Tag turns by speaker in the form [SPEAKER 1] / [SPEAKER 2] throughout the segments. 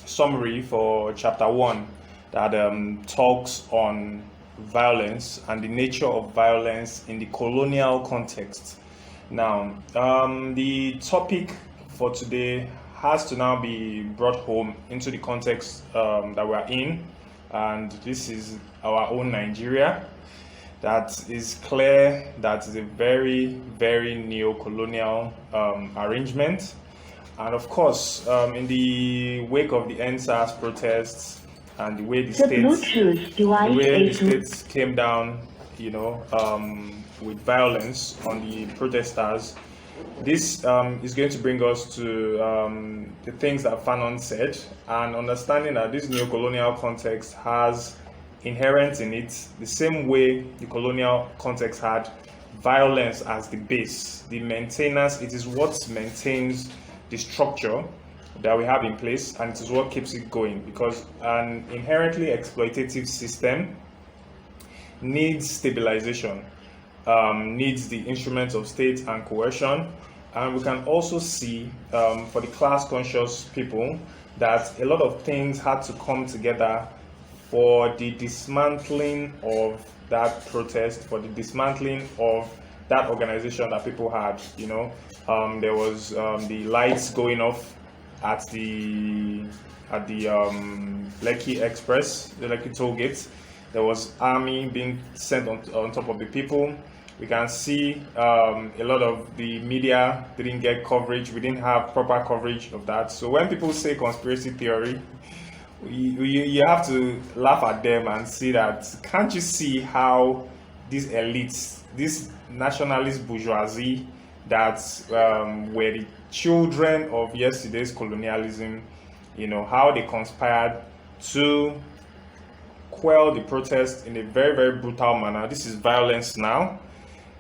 [SPEAKER 1] summary for chapter 1 that talks on violence and the nature of violence in the colonial context. Now, the topic for today has to now be brought home into the context that we're in, and this is our own Nigeria. That is clear that is a very, very neo-colonial arrangement. And of course, in the wake of the NSAS protests and the way the states came down, with violence on the protesters, this is going to bring us to the things that Fanon said, and understanding that this neo-colonial context has inherent in it the same way the colonial context had violence as the base, the maintenance. It is what maintains the structure that we have in place, and it is what keeps it going, because an inherently exploitative system needs stabilization, needs the instruments of state and coercion. And we can also see for the class conscious people that a lot of things had to come together for the dismantling of that protest, for the dismantling of that organization that people had. There was the lights going off at the Lekki Express, the Lekki toll gate. There was army being sent on top of the people. We can see a lot of the media didn't get coverage. We didn't have proper coverage of that. So when people say conspiracy theory, you have to laugh at them and see that, can't you see how these elites, this nationalist bourgeoisie that were the children of yesterday's colonialism, how they conspired to quell the protest in a very, very brutal manner. This is violence now,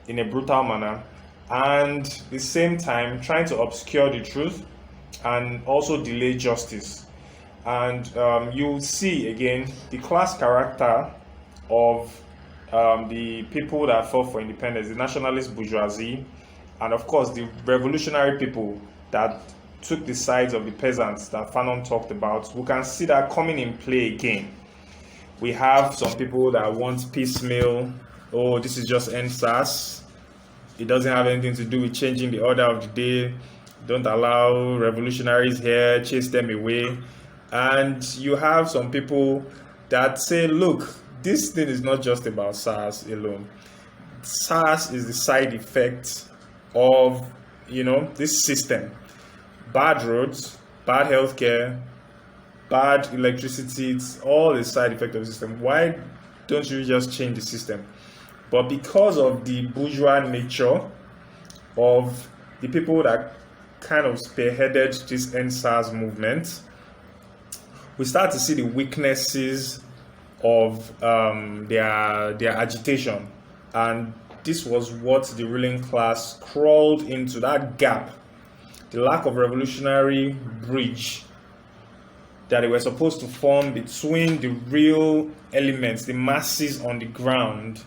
[SPEAKER 1] in a brutal manner, and at the same time trying to obscure the truth and also delay justice. And you'll see again the class character of the people that fought for independence, the nationalist bourgeoisie, and of course the revolutionary people that took the sides of the peasants that Fanon talked about. We can see that coming in play again. We have some people that want piecemeal. Oh, this is just NSAS. It doesn't have anything to do with changing the order of the day. Don't allow revolutionaries here, chase them away. And you have some people that say, look, this thing is not just about SARS alone. SARS is the side effect of, this system. Bad roads, bad healthcare, bad electricity, it's all the side effect of the system. Why don't you just change the system? But because of the bourgeois nature of the people that kind of spearheaded this NSAS movement, we start to see the weaknesses of their agitation. And this was what the ruling class crawled into, that gap, the lack of revolutionary bridge that they were supposed to form between the real elements, the masses on the ground,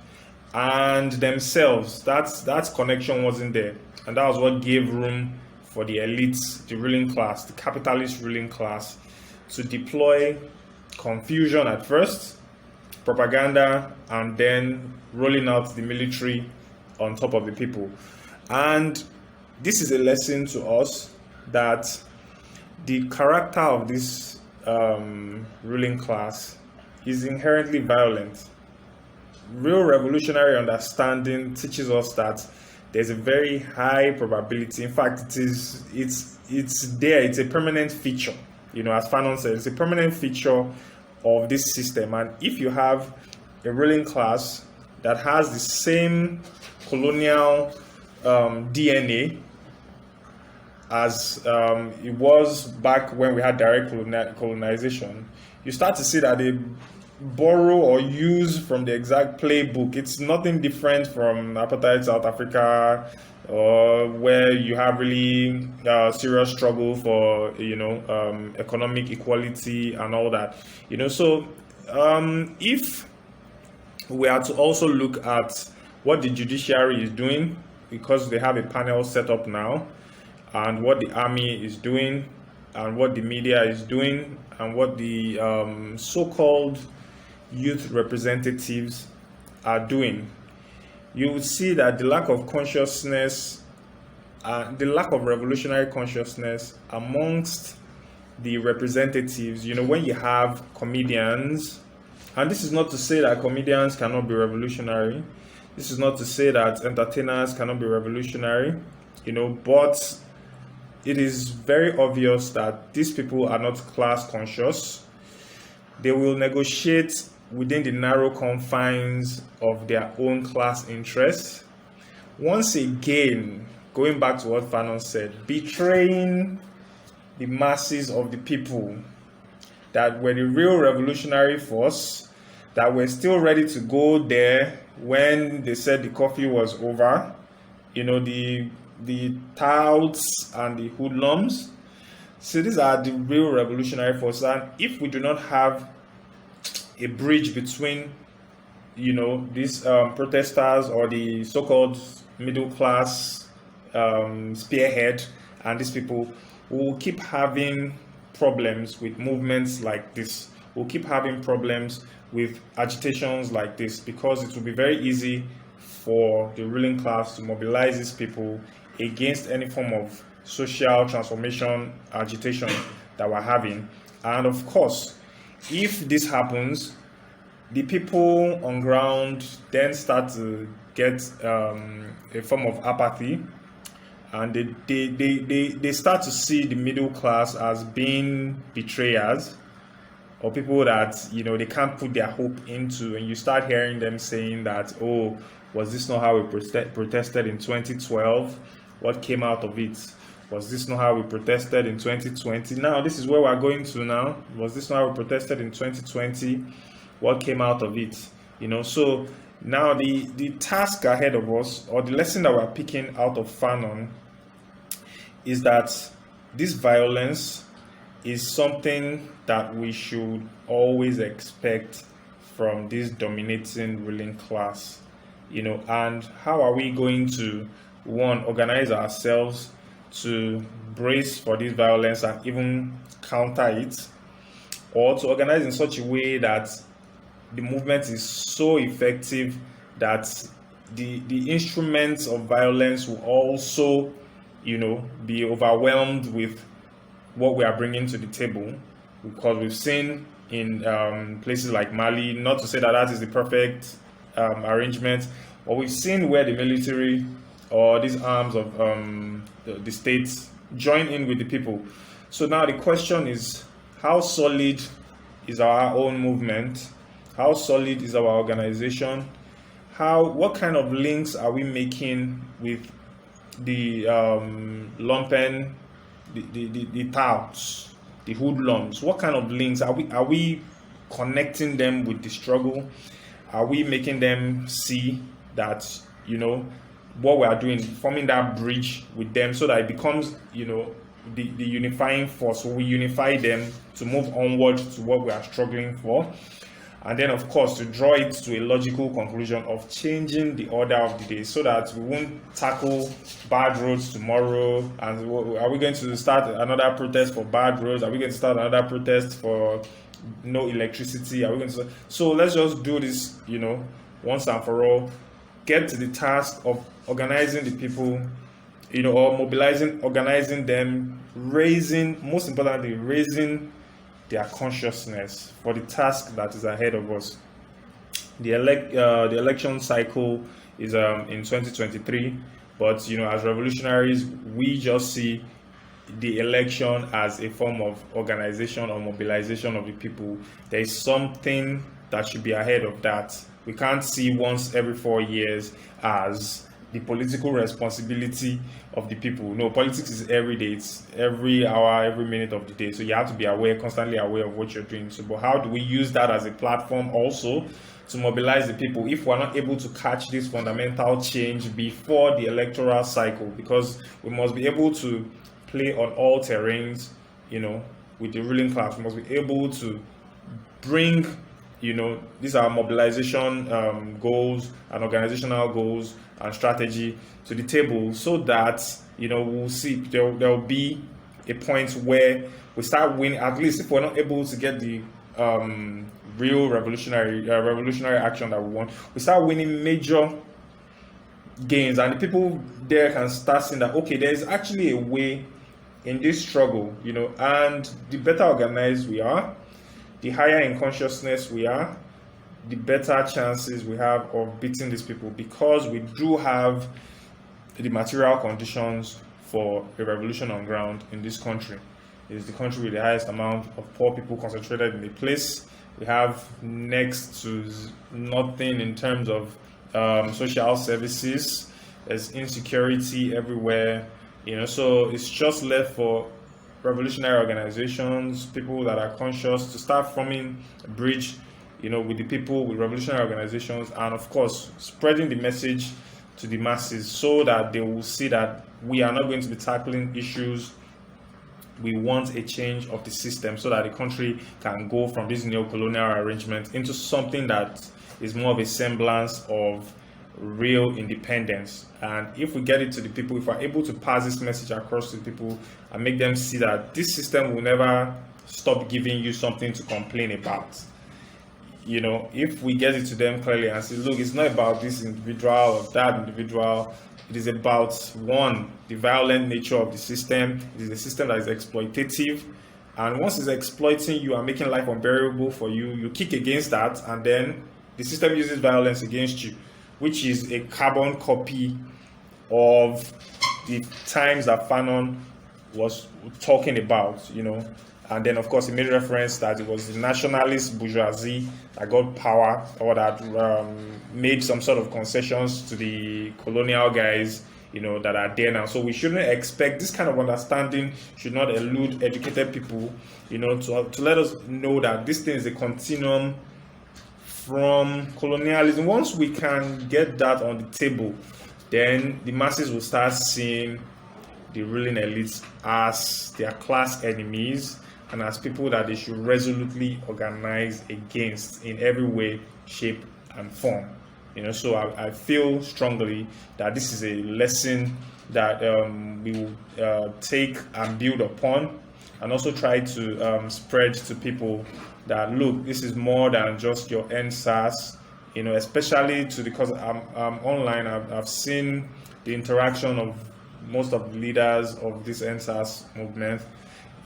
[SPEAKER 1] and themselves. That connection wasn't there. And that was what gave room for the elites, the ruling class, the capitalist ruling class, to deploy confusion at first, propaganda, and then rolling out the military on top of the people. And this is a lesson to us that the character of this ruling class is inherently violent. Real revolutionary understanding teaches us that there's a very high probability. In fact, it's there. It's a permanent feature. As Fanon said, it's a permanent feature of this system. And if you have a ruling class that has the same colonial DNA as it was back when we had direct colonization, you start to see that they borrow or use from the exact playbook. It's nothing different from apartheid South Africa, where you have really serious struggle for economic equality and all that. So if we are to also look at what the judiciary is doing, because they have a panel set up now, and what the army is doing, and what the media is doing and what the so-called youth representatives are doing, you will see that the lack of consciousness, the lack of revolutionary consciousness amongst the representatives, when you have comedians, and this is not to say that comedians cannot be revolutionary, this is not to say that entertainers cannot be revolutionary, but it is very obvious that these people are not class conscious. They will negotiate within the narrow confines of their own class interests. Once again, going back to what Fanon said, betraying the masses of the people that were the real revolutionary force, that were still ready to go there when they said the coffee was over, the touts and the hoodlums. So these are the real revolutionary forces. And if we do not have a bridge between, these protesters or the so-called middle class spearhead and these people, we'll keep having problems with movements like this. We'll keep having problems with agitations like this, because it will be very easy for the ruling class to mobilize these people against any form of social transformation agitation that we're having. And of course, if this happens, the people on ground then start to get a form of apathy, and they start to see the middle class as being betrayers, or people that they can't put their hope into. And you start hearing them saying that, oh, was this not how we protested in 2012? What came out of it? Was this not how we protested in 2020? Now this is where we're going to now. Was this not how we protested in 2020? What came out of it? So now the task ahead of us, or the lesson that we're picking out of Fanon, is that this violence is something that we should always expect from this dominating ruling class. And how are we going to, one, organize ourselves to brace for this violence and even counter it, or to organize in such a way that the movement is so effective that the instruments of violence will also, be overwhelmed with what we are bringing to the table? Because we've seen in places like Mali, not to say that that is the perfect arrangement, but we've seen where the military or these arms of the states join in with the people. So now the question is, how solid is our own movement? How solid is our organization? What kind of links are we making with the lumpen, the touts, the hoodlums? What kind of links are we connecting them with the struggle? Are we making them see that what we are doing, forming that bridge with them, so that it becomes the unifying force? So we unify them to move onward to what we are struggling for. And then, of course, to draw it to a logical conclusion of changing the order of the day, so that we won't tackle bad roads tomorrow. And are we going to start another protest for bad roads? Are we going to start another protest for no electricity? Are we going to? So let's just do this, once and for all. Get to the task of organizing the people, or mobilizing, organizing them, most importantly, raising their consciousness for the task that is ahead of us. The election cycle is in 2023, but as revolutionaries, we just see the election as a form of organization or mobilization of the people. There is something that should be ahead of that. We can't see once every 4 years as the political responsibility of the people. No, politics is every day. It's every hour, every minute of the day. So you have to be constantly aware of what you're doing. So, but how do we use that as a platform also to mobilize the people if we're not able to catch this fundamental change before the electoral cycle? Because we must be able to play on all terrains, with the ruling class. We must be able to bring these are mobilization goals and organizational goals and strategy to the table, so that we'll see there'll be a point where we start winning. At least if we're not able to get the real revolutionary action that we want, we start winning major gains, and the people there can start seeing that, okay, there's actually a way in this struggle, and the better organized we are, the higher in consciousness we are, the better chances we have of beating these people, because we do have the material conditions for a revolution on ground in this country. It is the country with the highest amount of poor people concentrated in a place. We have next to nothing in terms of social services. There's insecurity everywhere, so it's just left for revolutionary organizations, people that are conscious, to start forming a bridge, with the people, with revolutionary organizations, and of course spreading the message to the masses so that they will see that we are not going to be tackling issues. We want a change of the system so that the country can go from this neo-colonial arrangement into something that is more of a semblance of real independence. And if we get it to the people, if we're able to pass this message across to the people and make them see that this system will never stop giving you something to complain about, if we get it to them clearly and say, look, it's not about this individual or that individual, it is about, one, the violent nature of the system. It is a system that is exploitative, and once it's exploiting you and making life unbearable for you, you kick against that, and then the system uses violence against you, which is a carbon copy of the times that Fanon was talking about, And then, of course, he made reference that it was the nationalist bourgeoisie that got power, or that made some sort of concessions to the colonial guys, that are there now. So we shouldn't expect this kind of understanding, should not elude educated people, to let us know that this thing is a continuum from colonialism. Once we can get that on the table, then the masses will start seeing the ruling elites as their class enemies, and as people that they should resolutely organize against in every way, shape, and form. So I feel strongly that this is a lesson that we will take and build upon, and also try to spread to people that, look, this is more than just your NSAS, especially because I'm online. I've seen the interaction of most of the leaders of this NSAS movement.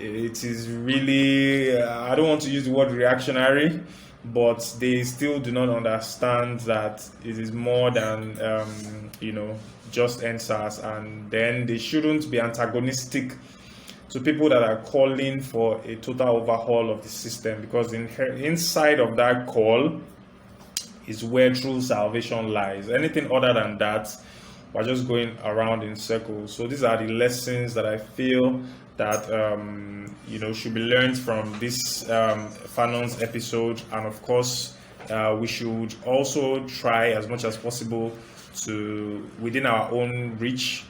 [SPEAKER 1] It is really, I don't want to use the word reactionary, but they still do not understand that it is more than, just NSAS, and then they shouldn't be antagonistic to people that are calling for a total overhaul of the system, because inside of that call is where true salvation lies. Anything other than that, we're just going around in circles. So these are the lessons that I feel that should be learned from this Fanon's episode, and of course we should also try as much as possible to, within our own reach,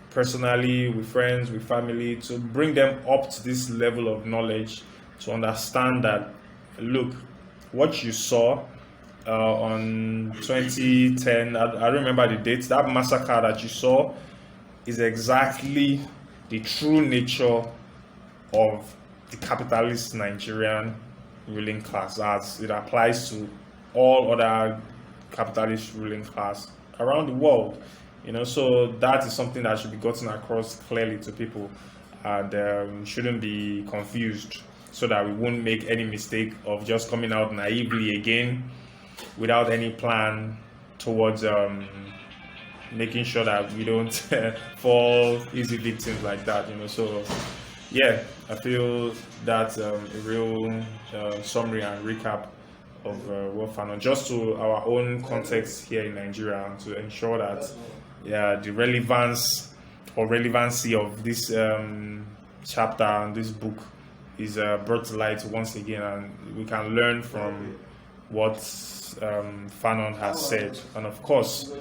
[SPEAKER 1] personally, with friends, with family, to bring them up to this level of knowledge, to understand that, look, what you saw on 2010, I remember the date, that massacre that you saw is exactly the true nature of the capitalist Nigerian ruling class, as it applies to all other capitalist ruling class around the world. So that is something that should be gotten across clearly to people, and shouldn't be confused, so that we won't make any mistake of just coming out naively again without any plan towards making sure that we don't fall easy victims like that. So yeah, I feel that's a real summary and recap of what Fanon, just to our own context here in Nigeria, to ensure that the relevance or relevancy of this chapter and this book is brought to light once again, and we can learn from what Fanon has said. And of course,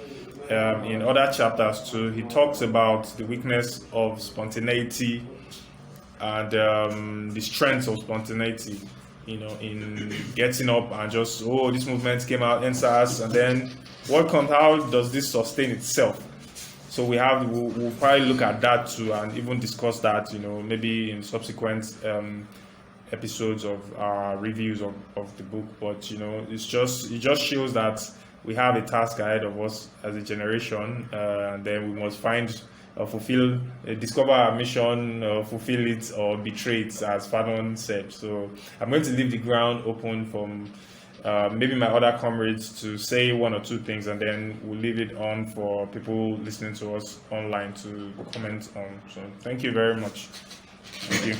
[SPEAKER 1] in other chapters too, he talks about the weakness of spontaneity and the strength of spontaneity, in getting up and just, this movement came out, NSAS, and then what comes, how does this sustain itself? So we'll probably look at that too, and even discuss that, maybe in subsequent episodes of our reviews of the book. But it just shows that we have a task ahead of us as a generation, and then we must find, discover our mission, fulfill it, or betray it, as Fanon said. So I'm going to leave the ground open from maybe my other comrades to say one or two things, and then we'll leave it on for people listening to us online to comment on. So thank you very much. Thank you.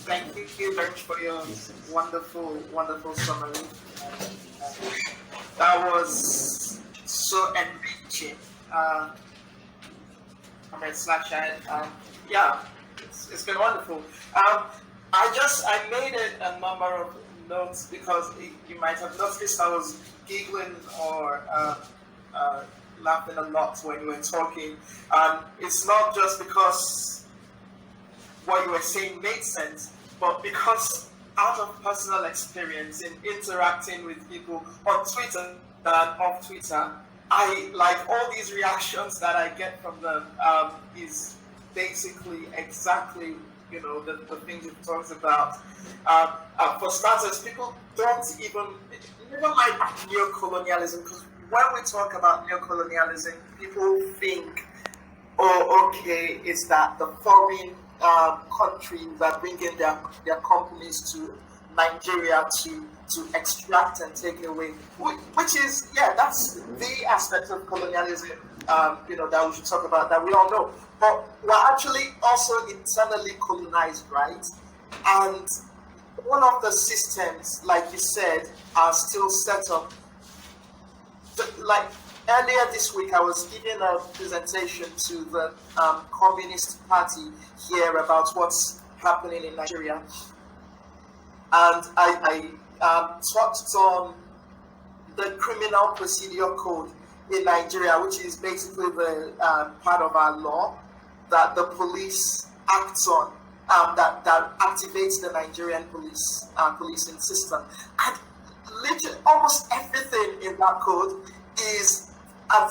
[SPEAKER 2] Thank you very much for your wonderful, wonderful summary. That was so enriching. Yeah, it's been wonderful. I made a number of notes because you might have noticed I was giggling or laughing a lot when we were talking. It's not just because what you were saying made sense, but because out of personal experience in interacting with people on Twitter and off Twitter, I like all these reactions that I get from them is basically exactly the things you've talked about. For starters, people don't even like neocolonialism, because when we talk about neocolonialism, people think, oh, okay, it's that the foreign countries are bringing their companies to Nigeria to extract and take away, which is, that's the aspect of colonialism, that we should talk about, that we all know. But we're actually also internally colonized, right? And one of the systems, like you said, are still set up. Like earlier this week, I was giving a presentation to the Communist Party here about what's happening in Nigeria. And I touched on the criminal procedure code in Nigeria, which is basically the part of our law that the police acts on, that activates the Nigerian policing system. And literally almost everything in that code is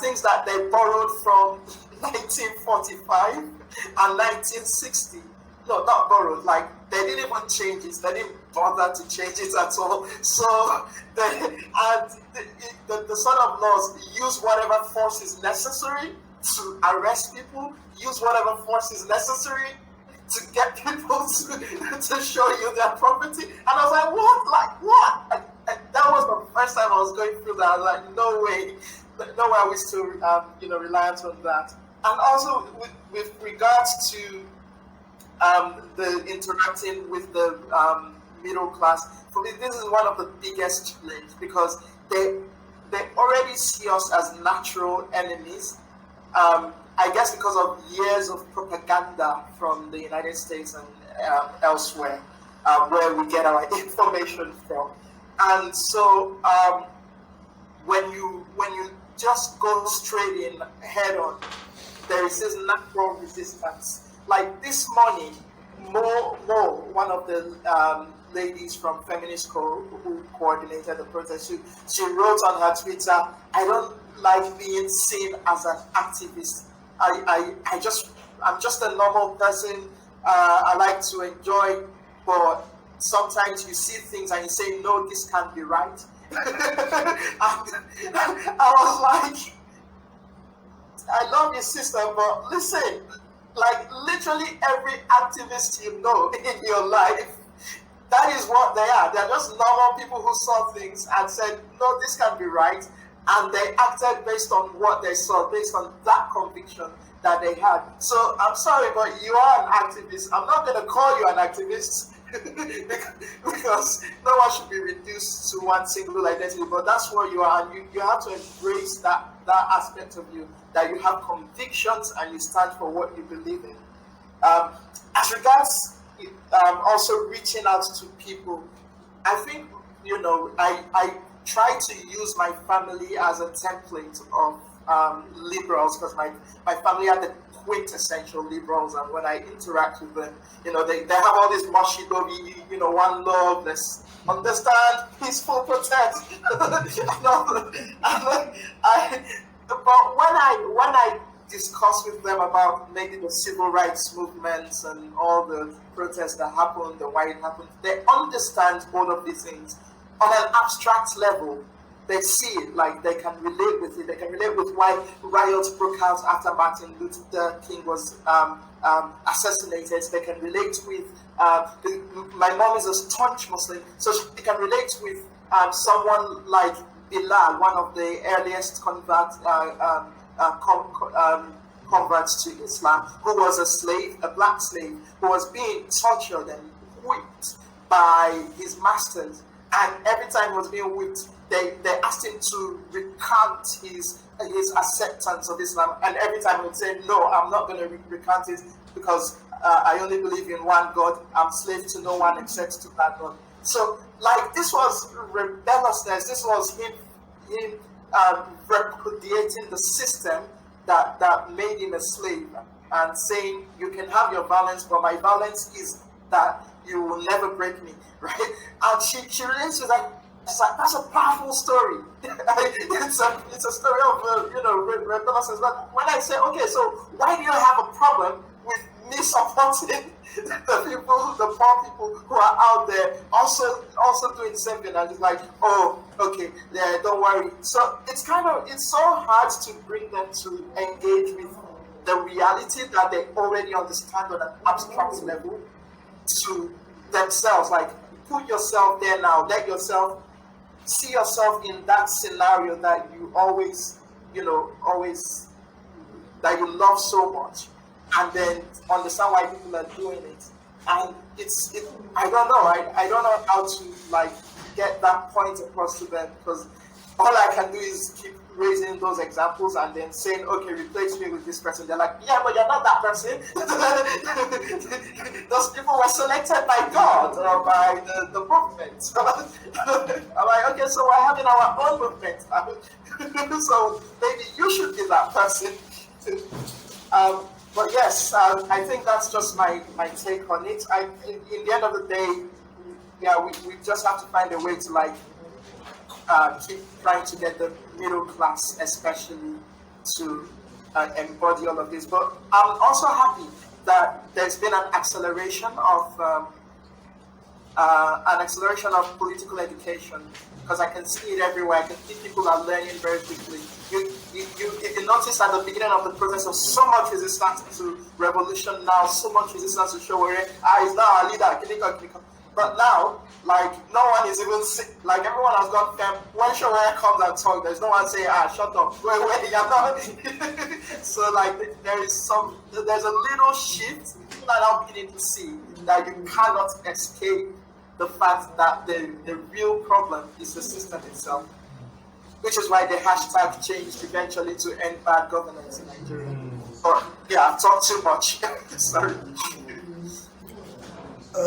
[SPEAKER 2] things that they borrowed from 1945 and 1960. No, not borrowed, like they didn't even change it. They didn't bother to change it at all. So the sort of laws use whatever force is necessary to arrest people, use whatever force is necessary to get people to show you their property. And I was like, what? Like, what? That was the first time I was going through that. I was like, no way are we still, reliant on that. And also with regards to the interacting with the middle class, for me, this is one of the biggest challenges, because they already see us as natural enemies. I guess because of years of propaganda from the United States and elsewhere, where we get our information from. And so when you just go straight in head on, there is this natural resistance. Like this morning, Mo, one of the ladies from Feminist Co, who coordinated the protest, she wrote on her Twitter, "I don't like being seen as an activist. I'm just a normal person. I like to enjoy, but sometimes you see things and you say, no, this can't be right." I was like, I love your sister, but listen, like literally every activist you know in your life, that is what they are. They're just normal people who saw things and said, no, this can't be right. And they acted based on what they saw, based on that conviction that they had. So I'm sorry, but you are an activist. I'm not going to call you an activist because no one should be reduced to one single identity, but that's what you are. And you have to embrace that aspect of you, that you have convictions and you stand for what you believe in. As regards also reaching out to people, I think, I try to use my family as a template of liberals, because my family are the quintessential liberals, and when I interact with them, they have all this mushy lovey, one love, let's understand, peaceful protest. But when I discuss with them about maybe the civil rights movements and all the protests that happened and why it happened, they understand all of these things on an abstract level. They see it, like they can relate with it. They can relate with why riots broke out after Martin Luther King was assassinated. They can relate with my mom is a staunch Muslim, so she can relate with someone like Bilal, one of the earliest converts to Islam, who was a slave, a black slave, who was being tortured and whipped by his masters. And every time he was being whipped, they asked him to recant his acceptance of Islam. And every time he would say, no, I'm not going to recant it because I only believe in one God. I'm slave to no one except to that God. So, like, this was rebelliousness. This was him repudiating the system that made him a slave and saying, you can have your violence, but my violence is that you will never break me, right? And she relates to that. It's like, that's a powerful story. it's a story of rebellion. But when I say, okay, so why do you have a problem with me supporting the people, the poor people who are out there also doing the same thing? And it's like, oh, okay, yeah, don't worry. So it's so hard to bring them to engage with the reality that they already understand on an abstract level to themselves. Like, put yourself there now. Let yourself see yourself in that scenario that you always that you love so much, and then understand why people are doing it. And I don't know. I don't know how to like get that point across to them, because all I can do is keep raising those examples and then saying, okay, replace me with this person. They're like, yeah, but you're not that person. Those people were selected by God or by the movement. I'm like, okay, so we're having our own movement. So maybe you should be that person. But yes, I think that's just my take on it. In the end of the day, yeah, we just have to find a way to like keep trying to get the middle class especially to embody all of this. But I'm also happy that there's been an acceleration of political education, because I can see it everywhere. I can see people are learning very quickly. If you notice at the beginning of the process of so much resistance to revolution now, so much resistance to Showore, he's now our leader, but now, like, no one is even sick. Like, everyone has gone firm. When Showore comes and talks, there's no one saying, shut up, wait, you're not. So, like, there's a little shift that I'm beginning to see, that you cannot escape the fact that the real problem is the system itself, which is why the hashtag changed eventually to end bad governance in Nigeria. But yeah, I've talked too much. Sorry.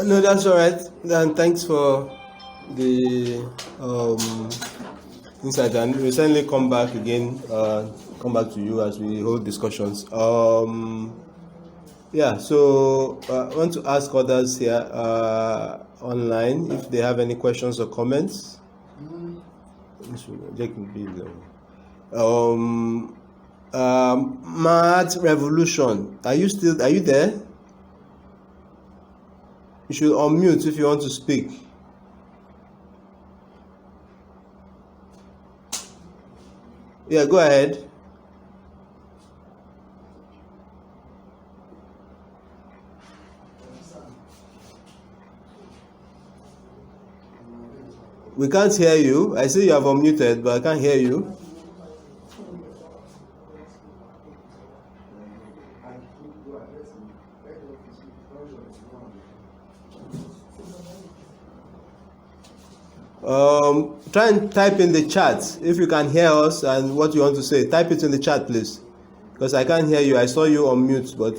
[SPEAKER 3] No, that's all right. Then thanks for the insight, and we'll certainly come back to you as we hold discussions. Yeah, so I want to ask others here online if they have any questions or comments. Mad Revolution, are you there? You should unmute if you want to speak. Yeah, go ahead. We can't hear you. I see you have unmuted, but I can't hear you. Try and type in the chat if you can hear us and what you want to say. Type it in the chat, please, because I can't hear you. I saw you on mute, but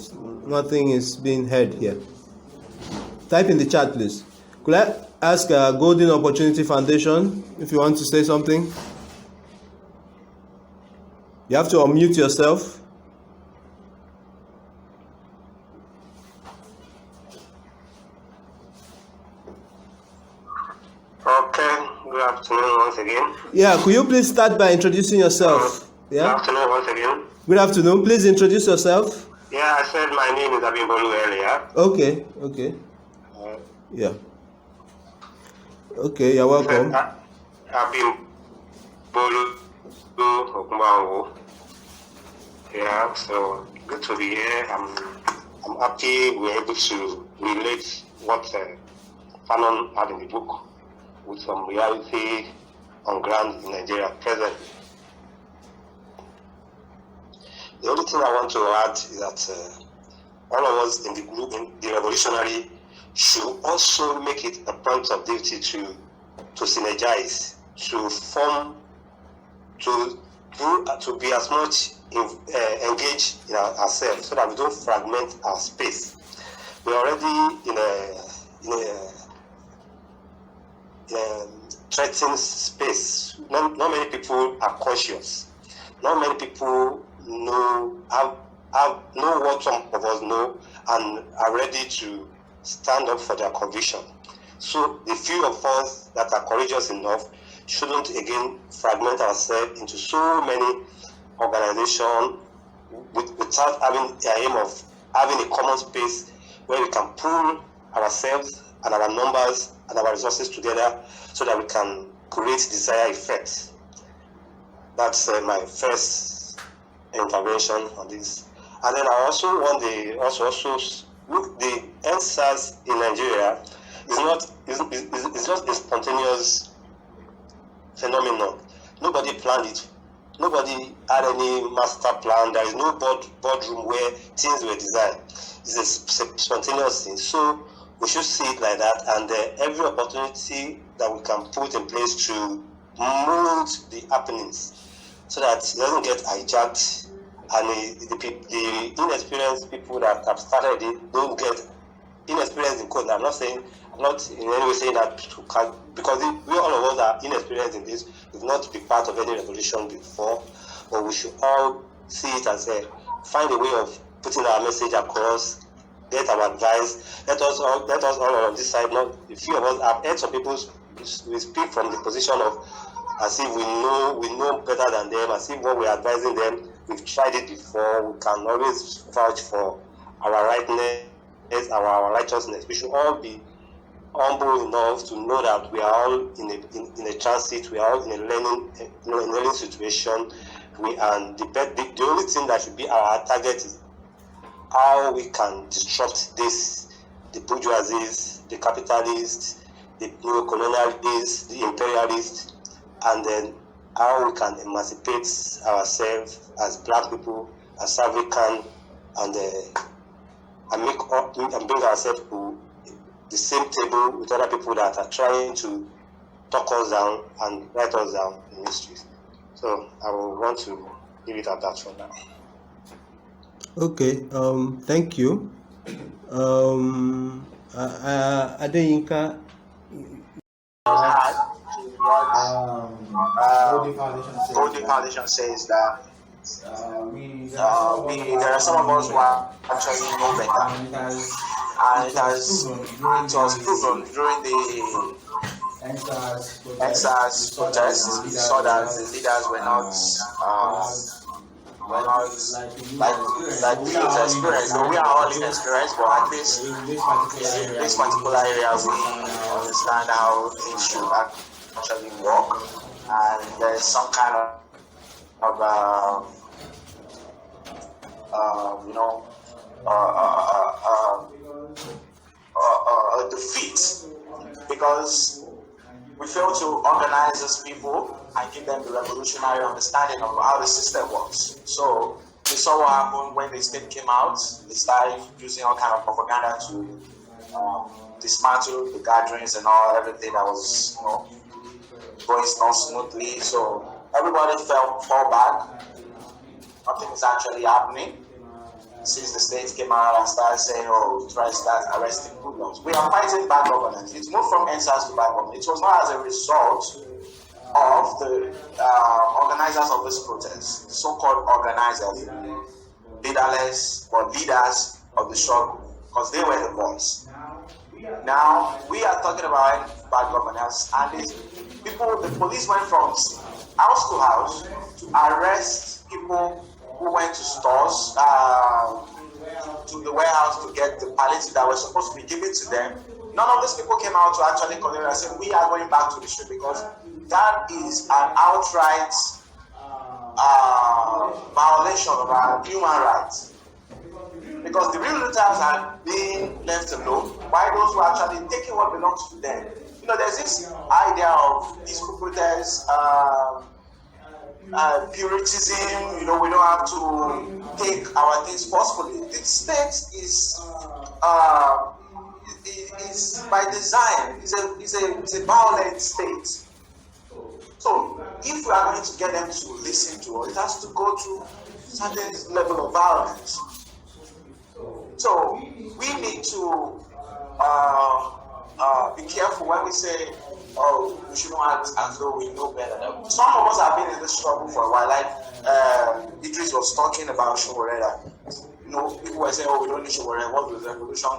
[SPEAKER 3] nothing is being heard here. Type in the chat, please. Could I ask Golden Opportunity Foundation if you want to say something? You have to unmute yourself.
[SPEAKER 4] Good afternoon once again.
[SPEAKER 3] Yeah, could you please start by introducing yourself?
[SPEAKER 4] Good afternoon once again.
[SPEAKER 3] Good afternoon. Please introduce yourself.
[SPEAKER 4] Yeah, I said my name is Abimbolu earlier.
[SPEAKER 3] Okay. Yeah. Okay, you're welcome.
[SPEAKER 4] Abimbolu Okumbango. Yeah, so good to be here. I'm happy we're able to relate what Fanon had in the book with some reality on ground in Nigeria presently. The only thing I want to add is that all of us in the group, in the revolutionary, should also make it a point of duty to synergize, to form, to be as much engaged in ourselves, so that we don't fragment our space. We're already in a threatened space. Not many people are conscious. Not many people know what some of us know and are ready to stand up for their conviction. So the few of us that are courageous enough shouldn't again fragment ourselves into so many organizations without having the aim of having a common space where we can pool ourselves and our numbers and our resources together so that we can create desired effects. That's my first intervention on this. And then I also want look, the NSAS in Nigeria is not a spontaneous phenomenon. Nobody planned it. Nobody had any master plan. There is no boardroom where things were designed. It's a spontaneous thing. So we should see it like that, and every opportunity that we can put in place to mold the happenings so that it doesn't get hijacked, and the inexperienced people that have started it don't get inexperienced in code. I'm not in any way saying that because we all of us are inexperienced in this. We've not been part of any revolution before, but we should all see it as find a way of putting our message across, get our advice. Let us all on this side. Not a few of us. I've heard some people we speak from the position of as if we know better than them, as if what we're advising them, we've tried it before. We can always vouch for our rightness, our righteousness. We should all be humble enough to know that we are all in a transit. We are all in a learning situation. The only thing that should be our target is how we can disrupt the bourgeoisies, the capitalists, the neo-colonialists, the imperialists, and then how we can emancipate ourselves as black people, as African, and bring ourselves to the same table with other people that are trying to talk us down and write us down in history. So I will want to leave it at that for now.
[SPEAKER 3] Okay, thank you. Adeyinka.
[SPEAKER 5] Holding Foundation says that there are some of us who are actually know better, and it was proven during the NSAS protests. We saw that the leaders were not like we experienced. So we are all inexperienced, but at least in this particular area we understand how things should actually work, and there's some kind of defeat, because we fail to organize these people and give them the revolutionary understanding of how the system works. So we saw what happened when the state came out. They started using all kind of propaganda to dismantle the gatherings and everything that was going on smoothly. So everybody fall back. Nothing is actually happening. Since the state came out and started saying, try to start arresting hoodlums. We are fighting bad governance. It's moved from NSAS to bad governance. It was not as a result of the organizers of this protest, so-called organizers, leaderless, but leaders of the struggle, because they were the voice. Now we are talking about bad governance, and the police went from house to house to arrest people who went to stores, to the warehouse to get the palliative that was supposed to be given to them. None of these people came out to actually condemn and say we are going back to the street, because that is an outright violation of our human rights. Because the real looters are being left alone, while those who are actually taking what belongs to them. You know, there's this idea of these protesters, puritanism. You know, we don't have to take our things forcefully. The state is by design. It's a violent state. So if we are going to get them to listen to us, it has to go through certain level of violence. So we need to be careful when we say, oh, we shouldn't act as though we know better. Some of us have been in this struggle for a while. Like Idris was talking about Showoreda. You know, people were saying, oh, we don't need Showoreda. What does revolution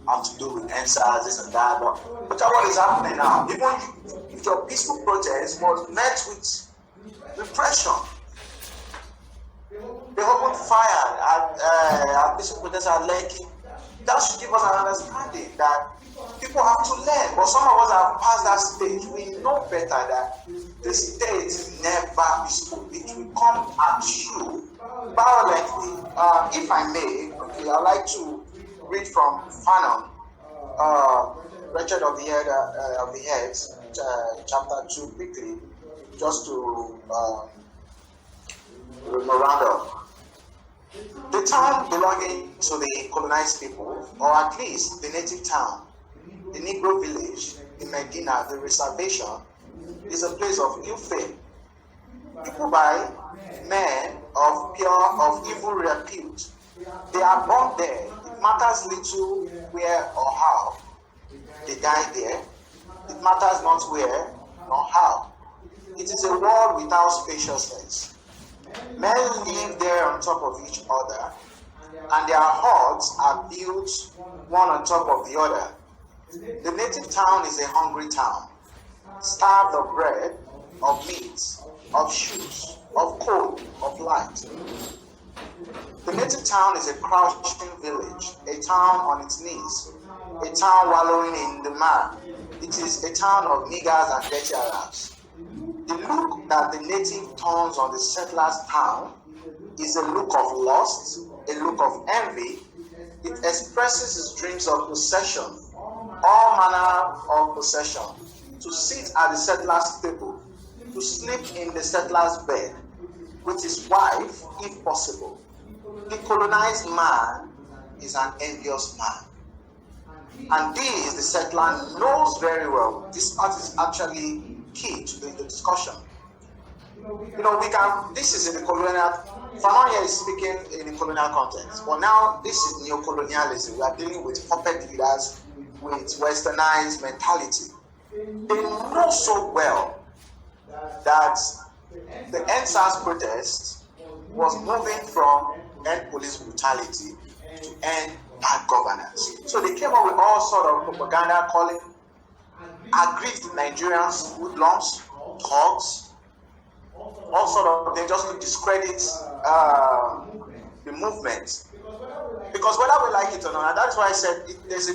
[SPEAKER 5] have to do with NSAS, this and that? But look at what is happening now. Even if your peaceful protest was met with repression, they opened fire at peaceful protesters at Lekki. That should give us an understanding that people have to learn. But some of us have passed that stage. We know better that the state never peaceful. It will come at you violently. If I may, okay, I'd like to read from Fanon, Wretched of the Heads, chapter 2, quickly, just to round up. The town belonging to the colonized people, or at least the native town, the Negro village, the Medina, the reservation, is a place of ill fame. People by men of evil repute. They are born there. It matters little where or how they die there. It matters not where nor how. It is a world without spaciousness. Men live there on top of each other, and their huts are built one on top of the other. The native town is a hungry town, starved of bread, of meat, of shoes, of coal, of light. The native town is a crouching village, a town on its knees, a town wallowing in the mire. It is a town of niggers and dirty Arabs. The look that the native turns on the settler's town is a look of lust, a look of envy. It expresses his dreams of possession, all manner of possession, to sit at the settler's table, to sleep in the settler's bed, with his wife, if possible. The colonized man is an envious man. And this, the settler knows very well. This part is actually key to the discussion. You know, this is in the colonial, Fanon here is speaking in the colonial context, but now this is neo-colonialism. We are dealing with puppet leaders with westernized mentality. They know so well that the NSAS protest was moving from end police brutality to end bad governance. So they came up with all sort of propaganda calling aggrieved Nigerians, hoodlums, thugs, all sort of things, just to discredit the movement. Because whether we like it or not, that's why I said there's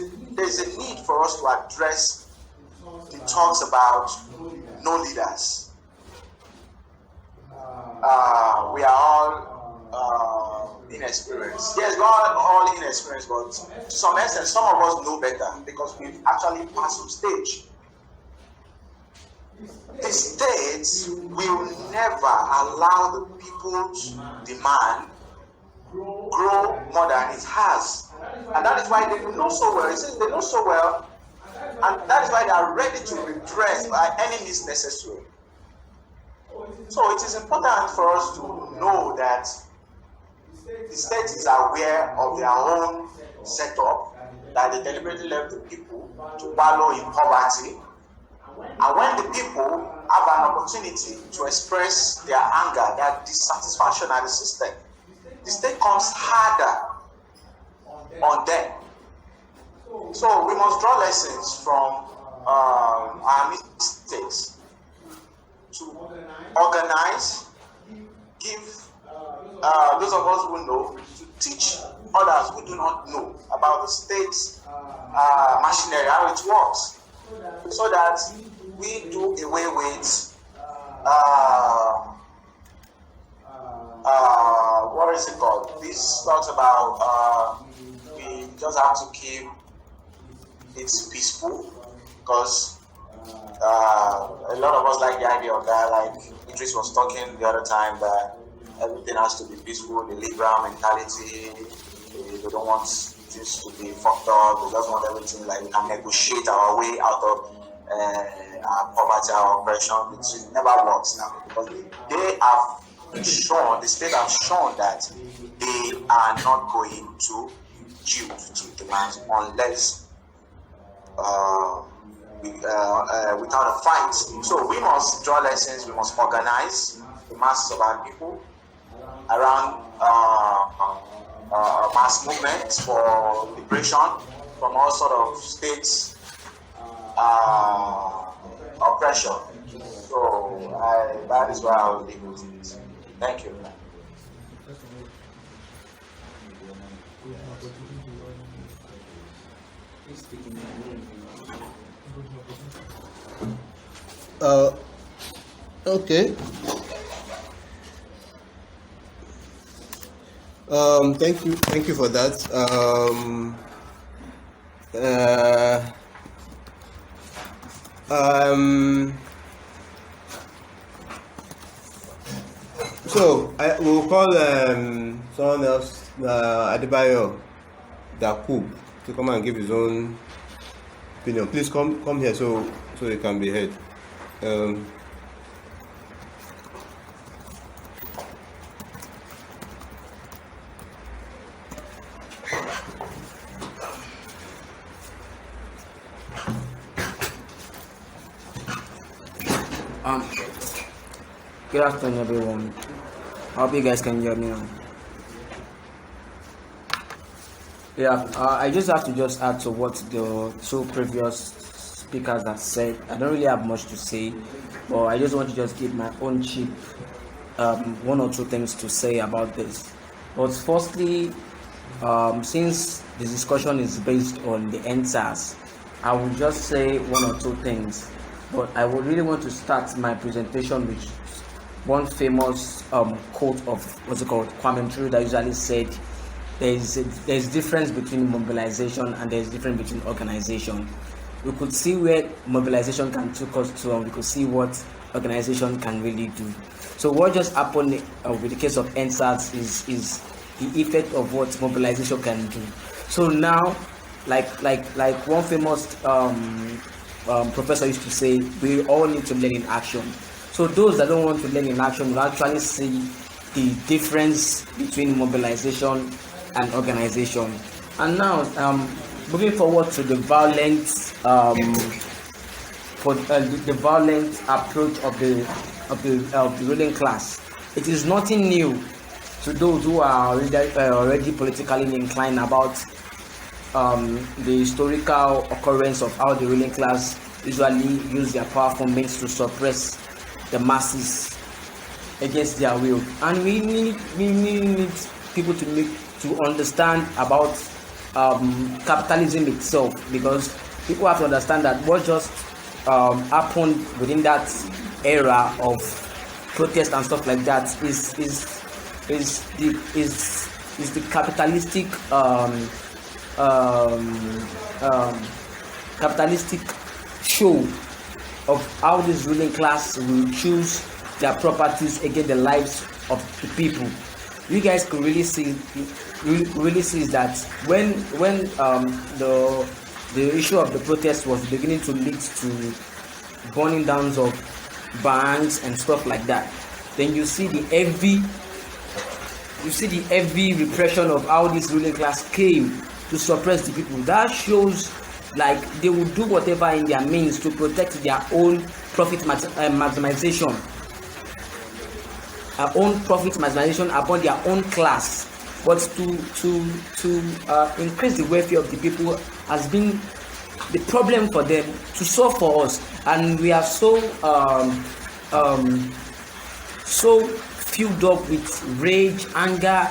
[SPEAKER 5] a need for us to address the talks about no leaders. We are all inexperienced. Yes, we are all inexperienced, but to some extent, some of us know better because we've actually passed some stage. The state will never allow the people's demand grow more than it has. And that is why they know so well. They know so well, and that is why they are ready to redress by any means necessary. So it is important for us to know that the state is aware of their own setup, that they deliberately left the people to wallow in poverty. And when the people have an opportunity to express their anger, their dissatisfaction at the system, the state comes harder on them. So we must draw lessons from our mistakes to organize, give those of us who know, to teach others who do not know about the state's machinery, how it works, so that we do away with what is it called? This talks about we just have to keep it peaceful, because a lot of us like the idea of that. Like Idris was talking the other time, that everything has to be peaceful, the liberal mentality. They don't want things to be fucked up. They just want everything like we can negotiate our way out of our poverty, our oppression. It never works now, because they have shown, the state have shown that they are not going to yield to demands unless without a fight. So we must draw lessons. We must organize the masses of our people around mass movements for liberation from all sort of states oppression. So that is where I will leave with it. Thank you.
[SPEAKER 3] Okay. Thank you for that. So I will call someone else, Adebayo Dakub, to come and give his own opinion. Please come here so it can be heard.
[SPEAKER 6] Good afternoon, everyone. I hope you guys can hear me now. Yeah, I just have to just add to what the two previous speakers have said. I don't really have much to say, but I just want to just give my own cheap one or two things to say about this. But firstly, since the discussion is based on the answers, I will just say one or two things. But I would really want to start my presentation with one famous quote of Kwame Nkrumah, that usually said, there's difference between mobilization and there's difference between organization. We could see where mobilization can take us to, and we could see what organization can really do. So what just happened with the case of NSAS is the effect of what mobilization can do. So now, like one famous professor used to say, we all need to learn in action. So those that don't want to learn in action will actually see the difference between mobilization and organization. And now, moving forward to the violent, the violent approach of the ruling class, it is nothing new to those who are already politically inclined about the historical occurrence of how the ruling class usually use their powerful means to suppress the masses against their will. And we need people to understand about capitalism itself, because people have to understand that what just happened within that era of protest and stuff like that is the capitalistic capitalistic show of how this ruling class will choose their properties against the lives of the people. You guys could really see that when the issue of the protest was beginning to lead to burning downs of banks and stuff like that, then you see the heavy repression of how this ruling class came to suppress the people. That shows like they will do whatever in their means to protect their own profit maximization, upon their own class, but to increase the welfare of the people has been the problem for them to solve for us, and we are so filled up with rage, anger,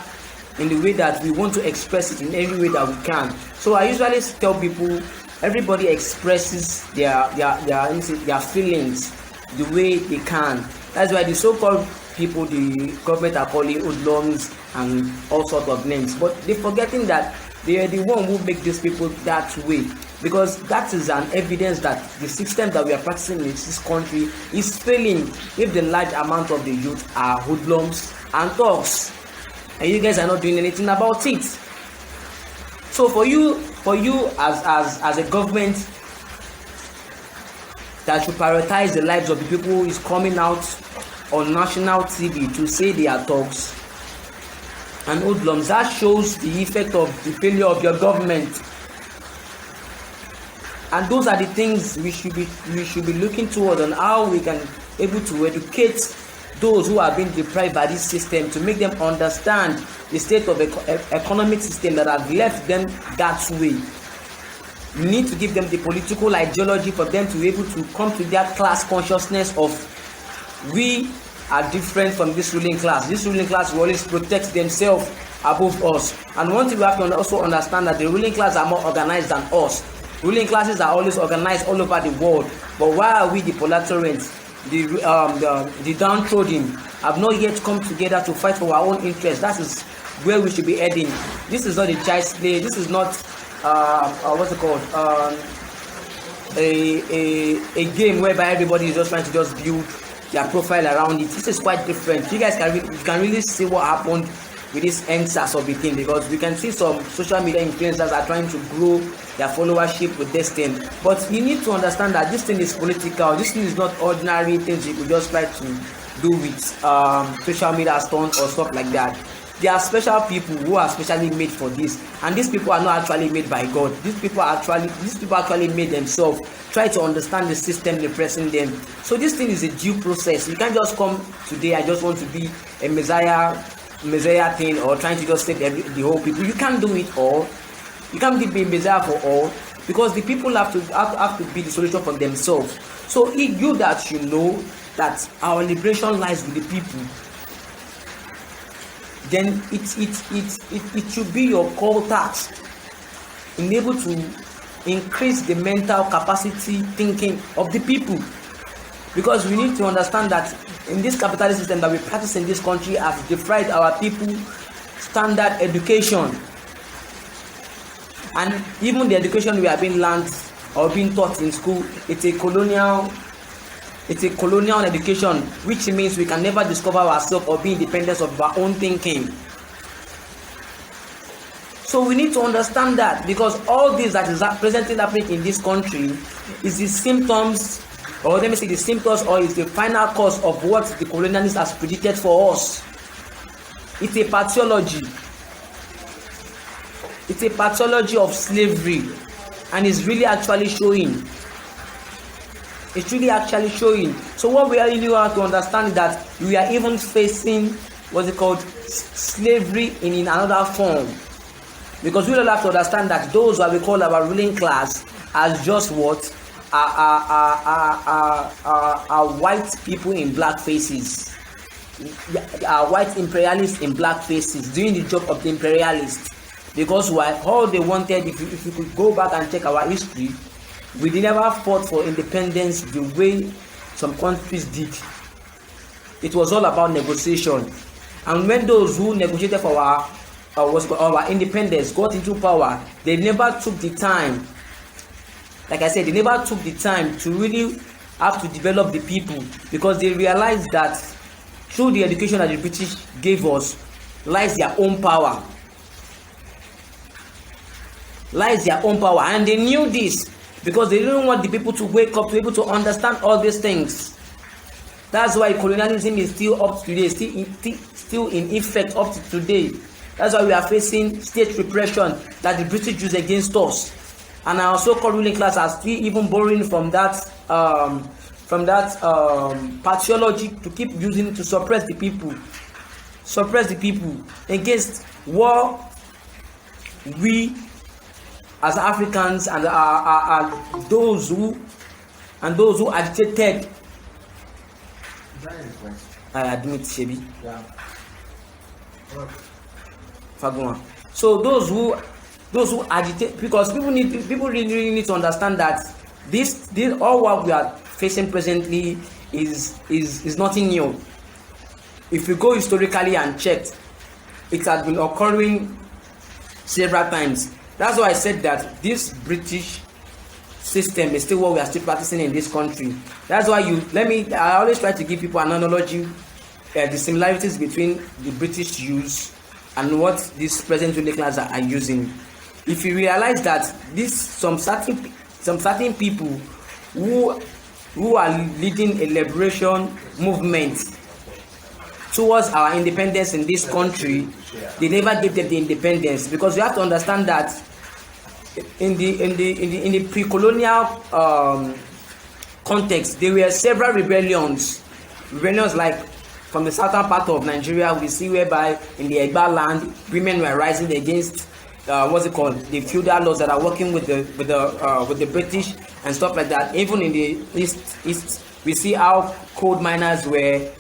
[SPEAKER 6] in the way that we want to express it in every way that we can. So I usually tell people, everybody expresses their feelings the way they can. That's why the so-called people, the government are calling hoodlums and all sorts of names, but they're forgetting that they are the one who make these people that way, because that is an evidence that the system that we are practicing in this country is failing if the large amount of the youth are hoodlums and thugs, and you guys are not doing anything about it. So for you as a government that should prioritize the lives of the people who is coming out on national TV to say they are thugs and hoodlums, that shows the effect of the failure of your government. And those are the things we should be looking toward, on how we can able to educate those who are being deprived by this system, to make them understand the state of economic system that have left them that way. We need to give them the political ideology for them to be able to come to their class consciousness of, we are different from this ruling class. This ruling class will always protect themselves above us. And one thing we have to also understand, that the ruling class are more organized than us. Ruling classes are always organized all over the world, but why are we, the proletarians, the downtrodden, have not yet come together to fight for our own interests? That is where we should be heading. This is not a child's play. This is not what's it called, a game whereby everybody is just trying to just build their profile around it. This is quite different. You guys can really see what happened with this NSAS of the thing, because we can see some social media influencers are trying to grow their followership with this thing. But you need to understand that this thing is political. This thing is not ordinary things you could just try to do with social media stunts or stuff like that. There are special people who are specially made for this, and these people are not actually made by God. These people actually made themselves, try to understand the system depressing them. So this thing is a due process. You can't just come today, I just want to be a messiah thing, or trying to just save the whole people. You can't do it all. You can't be a messiah for all, because the people have to be the solution for themselves. So if you that should know that our liberation lies with the people, then it should be your core task in able to increase the mental capacity thinking of the people, because we need to understand that in this capitalist system that we practice in this country has deprived our people standard education, and even the education we are being learned or being taught in school, it's a colonial education, which means we can never discover ourselves or be independent of our own thinking. So we need to understand that, because all this that is presently happening in this country is the symptoms, or let me say the symptoms, or is the final cause of what the colonialists has predicted for us. It's a pathology. It's a pathology of slavery, and it's really actually showing. It's really actually showing. So what we really have to understand is that we are even facing what's it called, slavery in another form, because we all have to understand that those that we call our ruling class as just what are white people in black faces, are white imperialists in black faces doing the job of the imperialists. Because all they wanted, if you could go back and check our history, we never fought for independence the way some countries did. It was all about negotiation. And when those who negotiated for our independence got into power, they never took the time, like I said, they never took the time to really have to develop the people, because they realized that through the education that the British gave us lies their own power. And they knew this, because they didn't want the people to wake up to be able to understand all these things. That's why colonialism is still up to today, still in effect up to today. That's why we are facing state repression that the British use against us. And our so-called ruling class are still even borrowing from that pathology to keep using to suppress the people against what we as Africans and are those who agitated. I admit, Shebi.
[SPEAKER 7] Yeah.
[SPEAKER 6] Faguma. So those who agitate, because people really need to understand that this all what we are facing presently is nothing new. If you go historically and check, it has been occurring several times. That's why I said that this British system is still what we are still practicing in this country. That's why I always try to give people an analogy, the similarities between the British use and what this present ruling class are using. If you realize that some certain people who are leading a liberation movement towards our independence in this country, they never gave them the independence, because you have to understand that in the pre-colonial context, there were several rebellions like from the southern part of Nigeria. We see whereby in the Egba land, women were rising against the feudal laws that are working with the British and stuff like that. Even in the east, we see how coal miners were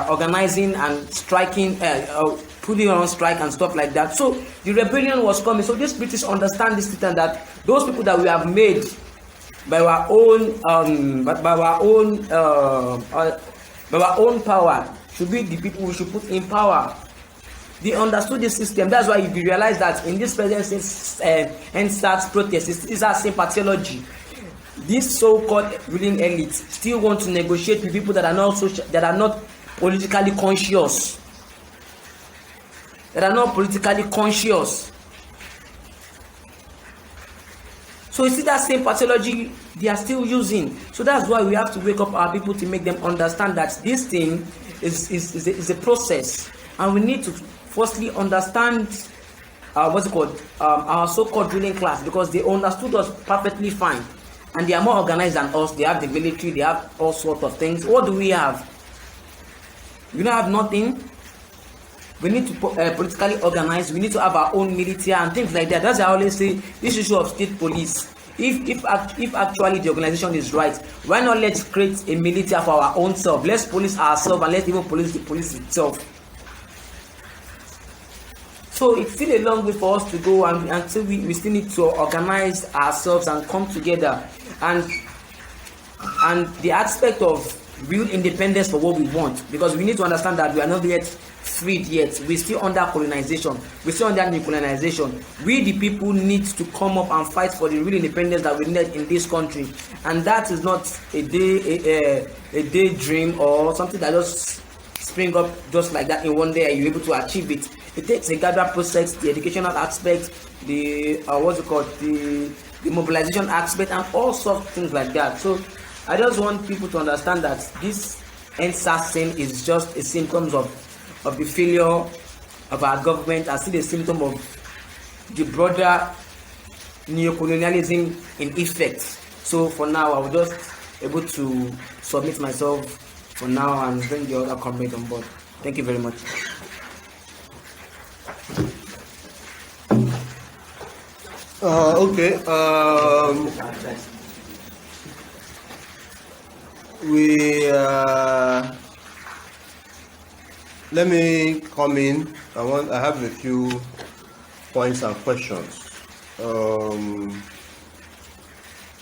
[SPEAKER 6] organizing and striking, putting on strike and stuff like that. So the rebellion was coming. So this British understand this system, that those people that we have made by our own power should be the people we should put in power. They understood the system. That's why you realize that in this present NSAS protest, it's our same pathology. This so-called ruling elite still want to negotiate with people that are not politically conscious. So you see that same pathology they are still using. So that's why we have to wake up our people to make them understand that this thing is a process, and we need to firstly understand our so-called ruling class, because they understood us perfectly fine. And they are more organized than us. They have the military, they have all sorts of things. What do we have? We don't have nothing. We need to politically organize. We need to have our own military and things like that. That's why I always say this issue of state police. If actually the organization is right, why not let's create a military for our own self? Let's police ourselves and let's even police the police itself. So it's still a long way for us to go, and until we still need to organize ourselves and come together, and the aspect of real independence for what we want, because we need to understand that we are not yet freed yet. We're still under colonization. We're still under decolonization. We the people need to come up and fight for the real independence that we need in this country, and that is not a daydream or something that just spring up just like that in one day and you're able to achieve it. It takes a gather process, the educational aspect, the the mobilization aspect, and all sorts of things like that. So I just want people to understand that this NSAS thing is just a symptom of the failure of our government, and still a symptom of the broader neocolonialism in effect. So for now, I will just able to submit myself for now and bring the other comrades on board. Thank you very much.
[SPEAKER 3] Okay. Let me come in. I have a few points and questions.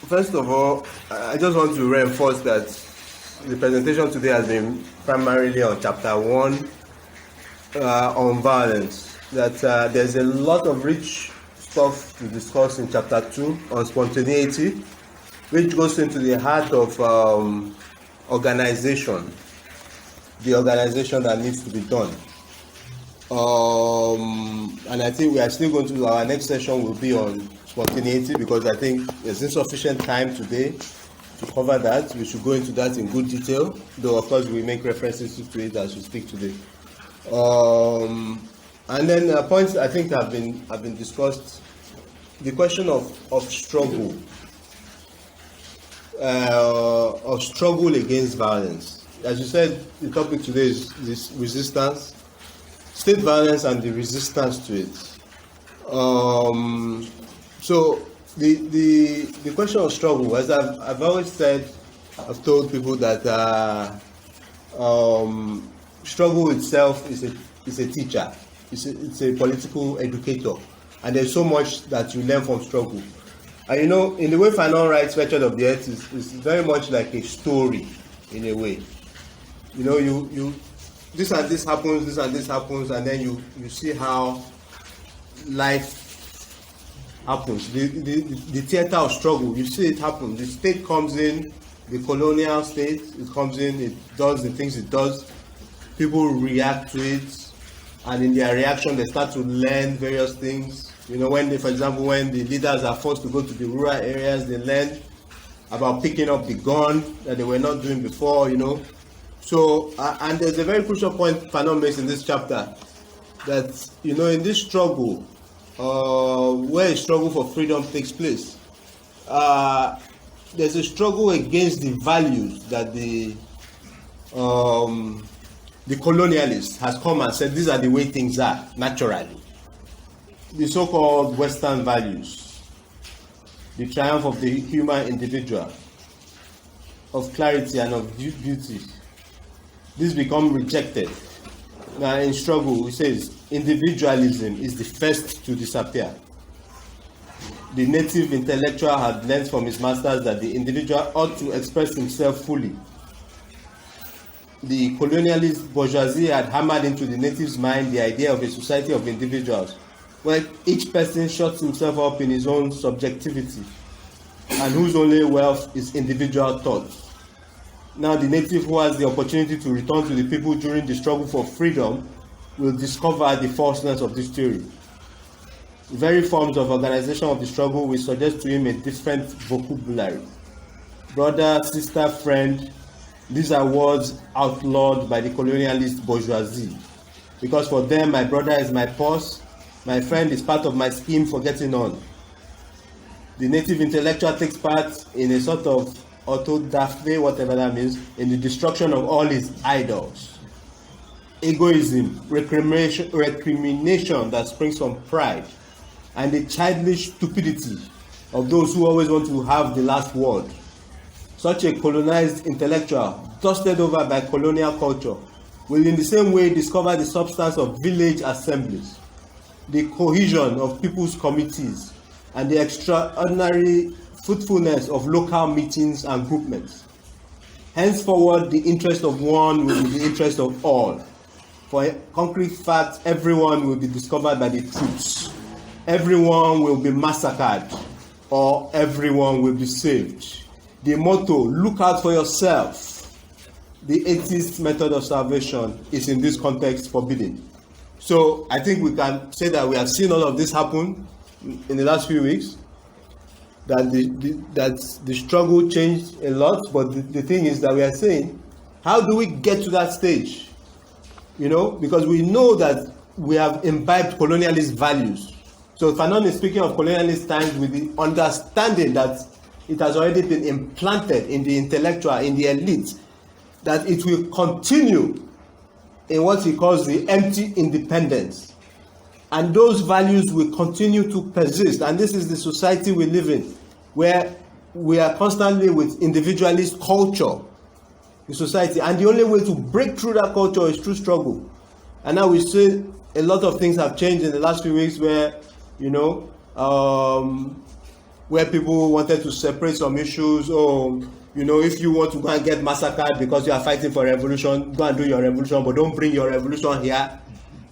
[SPEAKER 3] First of all, I just want to reinforce that the presentation today has been primarily on chapter 1 on violence. That there's a lot of rich stuff to discuss in chapter 2 on spontaneity, which goes into the heart of organization, the organization that needs to be done. And I think we are still going to, our next session will be on spontaneity, because I think there's insufficient time today to cover that. We should go into that in good detail, though of course we make references to it as we speak today. And then points I think have been discussed. The question of struggle, against violence. As you said, the topic today is this resistance, state violence, and the resistance to it. So the question of struggle, as I've always said, I've told people that struggle itself is a teacher, it's a political educator, and there's so much that you learn from struggle. And in the way Fanon writes Wretched of the Earth is very much like a story in a way. You this and this happens, and then you see how life happens. The theater of struggle, you see it happen. The state comes in, the colonial state, it comes in, it does the things it does. People react to it, and in their reaction, they start to learn various things. For example, when the leaders are forced to go to the rural areas, they learn about picking up the gun that they were not doing before, So, and there's a very crucial point Fanon makes in this chapter, that, in this struggle, where a struggle for freedom takes place, there's a struggle against the values that the colonialist has come and said these are the way things are naturally. The so-called Western values, the triumph of the human individual, of clarity and of beauty. This become rejected. Now in struggle, it says individualism is the first to disappear. The native intellectual had learned from his masters that the individual ought to express himself fully. The colonialist bourgeoisie had hammered into the native's mind the idea of a society of individuals, where each person shuts himself up in his own subjectivity, and whose only wealth is individual thought. Now the native who has the opportunity to return to the people during the struggle for freedom will discover the falseness of this theory. The very forms of organization of the struggle will suggest to him a different vocabulary. Brother, sister, friend, these are words outlawed by the colonialist bourgeoisie, because for them my brother is my purse, my friend is part of my scheme for getting on. The native intellectual takes part in a sort of autodafé, whatever that means, in the destruction of all his idols. Egoism, recrimination that springs from pride, and the childish stupidity of those who always want to have the last word. Such a colonized intellectual, dusted over by colonial culture, will in the same way discover the substance of village assemblies, the cohesion of people's committees, and the extraordinary fruitfulness of local meetings and groupments. Henceforward, the interest of one will be the interest of all. For a concrete fact, everyone will be discovered by the truths. Everyone will be massacred, or everyone will be saved. The motto, look out for yourself. The atheist method of salvation is in this context forbidden. So I think we can say that we have seen all of this happen in the last few weeks, that the struggle changed a lot, but the thing is that we are saying, how do we get to that stage? Because we know that we have imbibed colonialist values. So Fanon is speaking of colonialist times with the understanding that it has already been implanted in the intellectual, in the elite, that it will continue in what he calls the empty independence. And those values will continue to persist. And this is the society we live in, where we are constantly with individualist culture, the society. And the only way to break through that culture is through struggle. And now we see a lot of things have changed in the last few weeks where, where people wanted to separate some issues. If you want to go and get massacred because you are fighting for revolution, go and do your revolution, but don't bring your revolution here.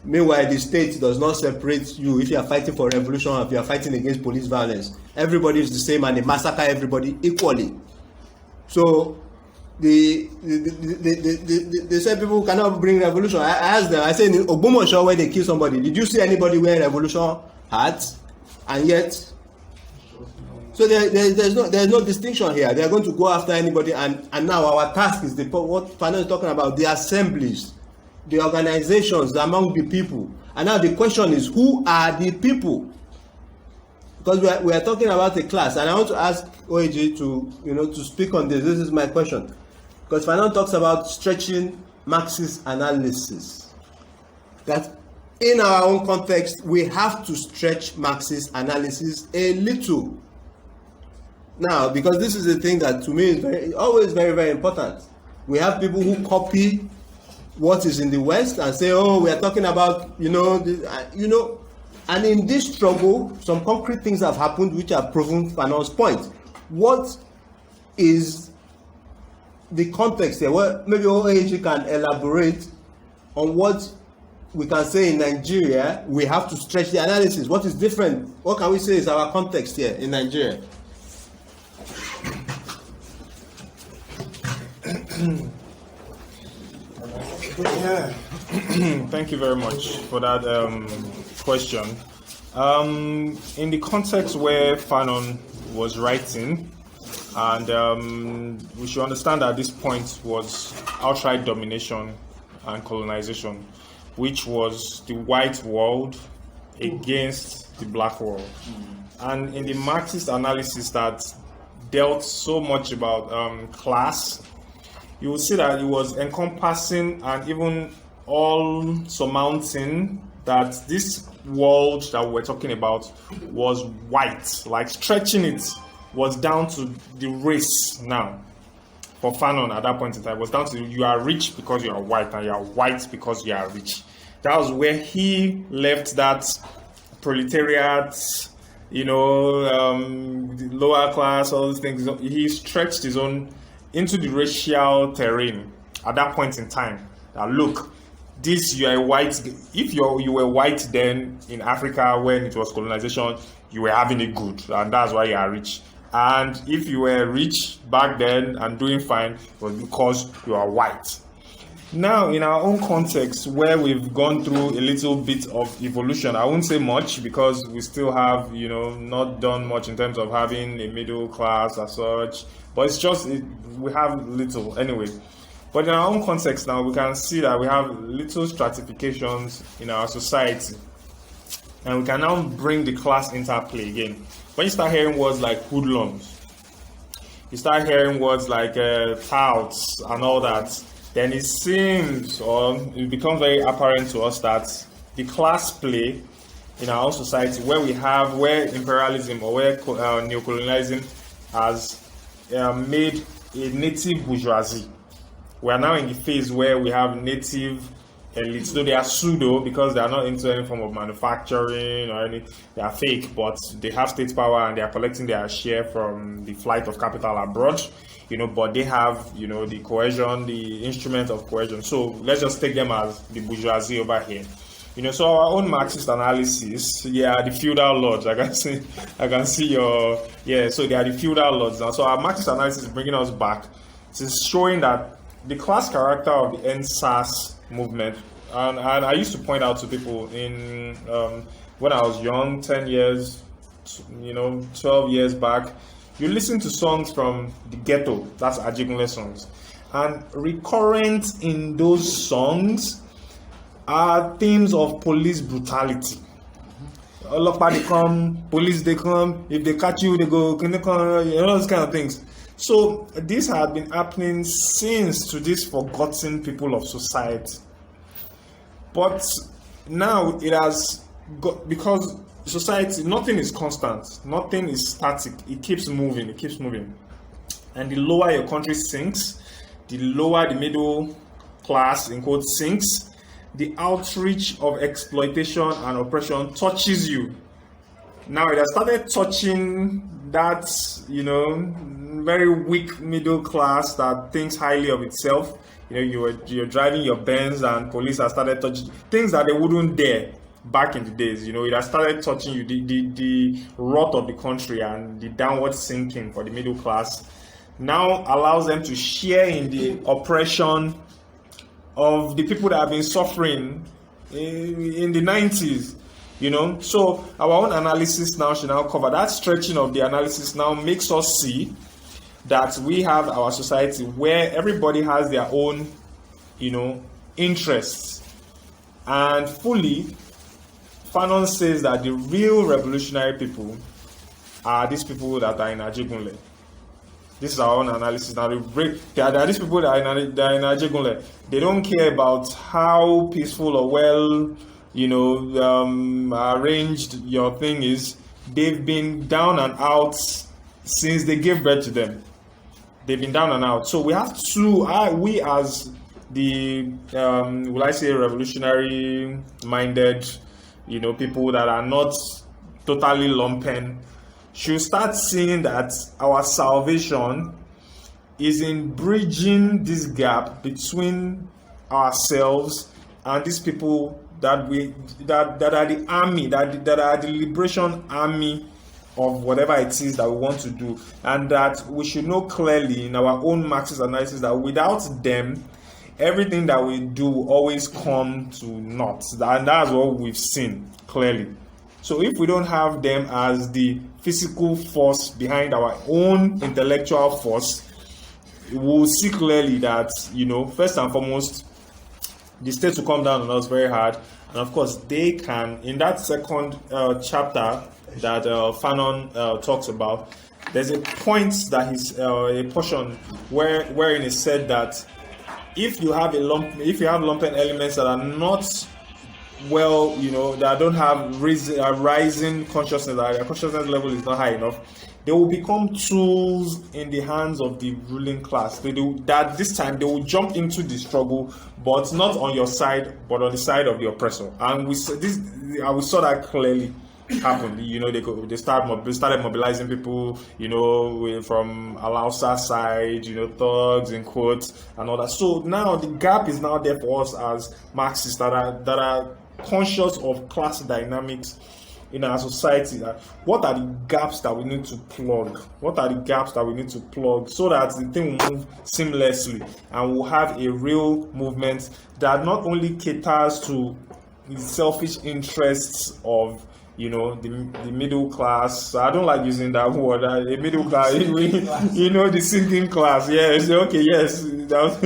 [SPEAKER 3] Meanwhile, the state does not separate you if you are fighting for revolution or if you are fighting against police violence. Everybody is the same and they massacre everybody equally. So they say people cannot bring revolution. I asked them, I said in Ogbomoso where they kill somebody, did you see anybody wearing revolution hats? And yet, so there's no distinction here. They are going to go after anybody, and now our task is what Fanon is talking about, the assemblies, the organizations among the people. And now the question is, who are the people? Because we are talking about a class, and I want to ask OAG to speak on this. This is my question. Because Fanon talks about stretching Marxist analysis. That in our own context, we have to stretch Marxist analysis a little. Now, because this is the thing that to me is always very, very important. We have people who copy what is in the West and say, oh, we are talking about, and in this struggle, some concrete things have happened which have proven Fanon's point. What is the context here? Well, maybe OAH can elaborate on what we can say in Nigeria. We have to stretch the analysis. What is different? What can we say is our context here in Nigeria?
[SPEAKER 1] Yeah. Thank you very much for that question. In the context where Fanon was writing, and we should understand that this point was outright domination and colonization, which was the white world against the black world. And in the Marxist analysis that dealt so much about class, you will see that it was encompassing and even all surmounting that this world that we're talking about was white, like stretching it was down to the race now. For Fanon at that point in time, it was down to you are rich because you are white and you are white because you are rich. That was where he left that proletariat, the lower class, all these things. He stretched his own into the racial terrain at that point in time. Now look, you are white. If you were white then in Africa when it was colonization, you were having it good, and that's why you are rich. And if you were rich back then and doing fine, it was because you are white. Now, in our own context, where we've gone through a little bit of evolution, I won't say much because we still have, not done much in terms of having a middle class as such. But it's just, we have little anyway. But in our own context now, we can see that we have little stratifications in our society. And we can now bring the class interplay again. When you start hearing words like hoodlums, you start hearing words like touts and all that, then it seems or it becomes very apparent to us that the class play in our own society, where imperialism or where neocolonialism has made a native bourgeoisie. We are now in the phase where we have native elites, though they are pseudo because they are not into any form of manufacturing or any, they are fake, but they have state power and they are collecting their share from the flight of capital abroad, but they have, the cohesion, the instrument of cohesion. So let's just take them as the bourgeoisie over here. So our own Marxist analysis, the feudal lords. I can see your, so they are the feudal lords now. So our Marxist analysis is bringing us back. It's showing that the class character of the NSAS movement, and I used to point out to people in when I was young, 10 years, 12 years back, you listen to songs from the ghetto, that's Ajigunle songs, and recurrent in those songs are themes of police brutality. Olokpa they come, police they come, if they catch you, they go, those kind of things. So this had been happening since to these forgotten people of society. But now it has got, because society, nothing is constant, nothing is static, it keeps moving. And the lower your country sinks, the lower the middle class, in quotes, sinks, the outreach of exploitation and oppression touches you. Now it has started touching that, very weak middle class that thinks highly of itself. You're driving your Benz and police have started touching things that they wouldn't dare back in the days. It has started touching you, the rot of the country and the downward sinking for the middle class now allows them to share in the oppression of the people that have been suffering in the 90s. So our own analysis now should now cover that. Stretching of the analysis now makes us see that we have our society where everybody has their own, interests. And fully, Fanon says that the real revolutionary people are these people that are in Ajigunle. This is our own analysis now. There are these people that are in Ajigunle. They don't care about how peaceful or well, arranged your thing is, they've been down and out since they gave birth to them. They've been down and out. So we have to, we as the, will I say, revolutionary minded, people that are not totally lumpen, should start seeing that our salvation is in bridging this gap between ourselves and these people that are the army, that are the liberation army of whatever it is that we want to do, and that we should know clearly in our own Marxist analysis that without them, everything that we do will always come to naught, and that's what we've seen clearly. So if we don't have them as the physical force behind our own intellectual force, we'll see clearly that, first and foremost, the state will come down on us very hard. And of course, they can, in that second chapter that Fanon talks about, there's a point that he's a portion wherein it said that if you have lumpen elements that are not well, that don't have rising consciousness, that their consciousness level is not high enough, they will become tools in the hands of the ruling class. That this time they will jump into the struggle, but not on your side, but on the side of the oppressor. And we saw that clearly happen. They started mobilizing people, from Alausa's side, thugs in quotes and all that. So now the gap is now there for us as Marxists that are conscious of class dynamics in our society. What are the gaps that we need to plug? What are the gaps that we need to plug so that the thing will move seamlessly and we'll have a real movement that not only caters to the selfish interests of the middle class. I don't like using that word. The middle class, the sinking class. Yes, okay, yes. That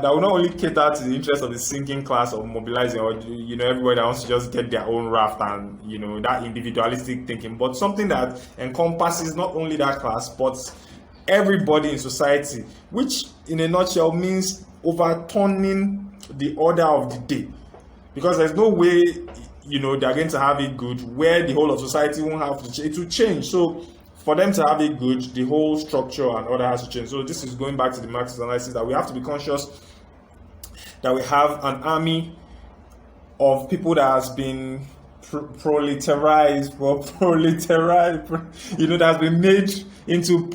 [SPEAKER 1] will not only cater to the interest of the sinking class of mobilizing, or everybody that wants to just get their own raft and that individualistic thinking, but something that encompasses not only that class but everybody in society, which in a nutshell means overturning the order of the day, because there's no way they're going to have it good where the whole of society won't have to change. It will change. So for them to have it good, the whole structure and order has to change. So this is going back to the Marxist analysis that we have to be conscious that we have an army of people that has been proletarized, that has been made into,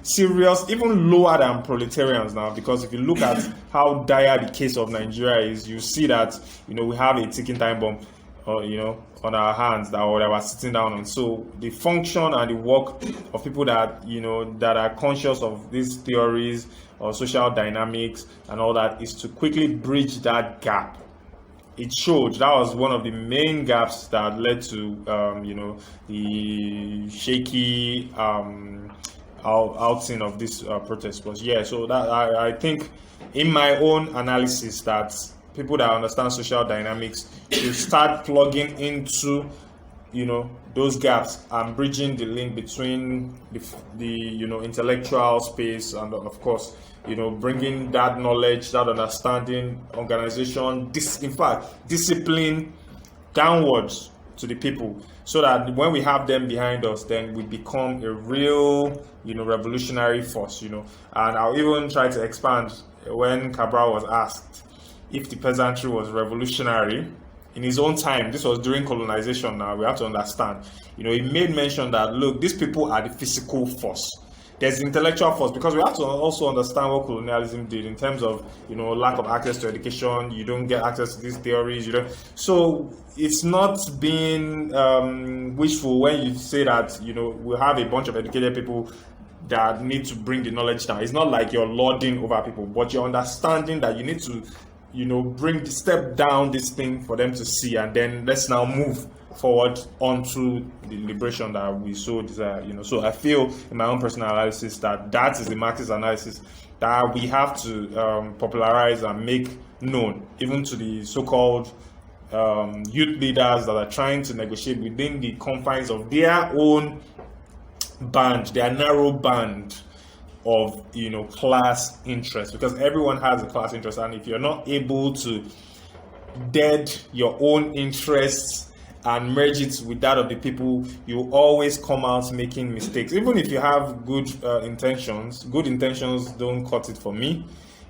[SPEAKER 1] serious, even lower than proletarians now. Because if you look at how dire the case of Nigeria is, you see that, we have a ticking time bomb, on our hands that we're sitting down on. So the function and the work of people that, that are conscious of these theories or social dynamics and all that is to quickly bridge that gap. It showed that was one of the main gaps that led to, the shaky outing of this protest. But yeah, so that I think in my own analysis that people that understand social dynamics should start plugging into, those gaps and bridging the link between the intellectual space and of course, bringing that knowledge, that understanding, organization, discipline downwards to the people, so that when we have them behind us, then we become a real, revolutionary force, And I'll even try to expand when Cabral was asked if the peasantry was revolutionary in his own time. This was during colonization. Now we have to understand, he made mention that, look, these people are the physical force. There's intellectual force, because we have to also understand what colonialism did in terms of, lack of access to education. You don't get access to these theories. So it's not being wishful when you say that, we have a bunch of educated people that need to bring the knowledge down. It's not like you're lording over people, but you're understanding that you need to, step down this thing for them to see, and then let's now move forward onto the liberation that we so desire. So I feel in my own personal analysis that is the Marxist analysis that we have to popularize and make known, even to the so-called youth leaders that are trying to negotiate within the confines of their own band, their narrow band of class interest, because everyone has a class interest, and if you're not able to dead your own interests and merge it with that of the people, you always come out making mistakes. Even if you have good intentions don't cut it for me.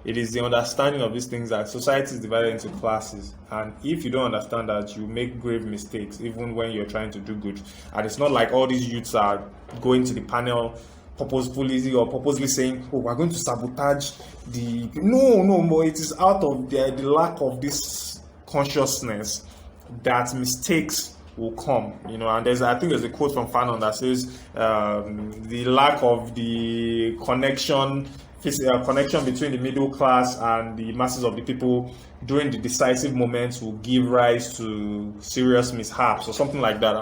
[SPEAKER 1] It is the understanding of these things that society is divided into classes, and if you don't understand that, you make grave mistakes even when you're trying to do good. And it's not like all these youths are going to the panel purposely saying, oh, we're going to sabotage the... No, it is out of the lack of this consciousness that mistakes will come, and I think there's a quote from Fanon that says the lack of the connection between the middle class and the masses of the people during the decisive moments will give rise to serious mishaps or something like that.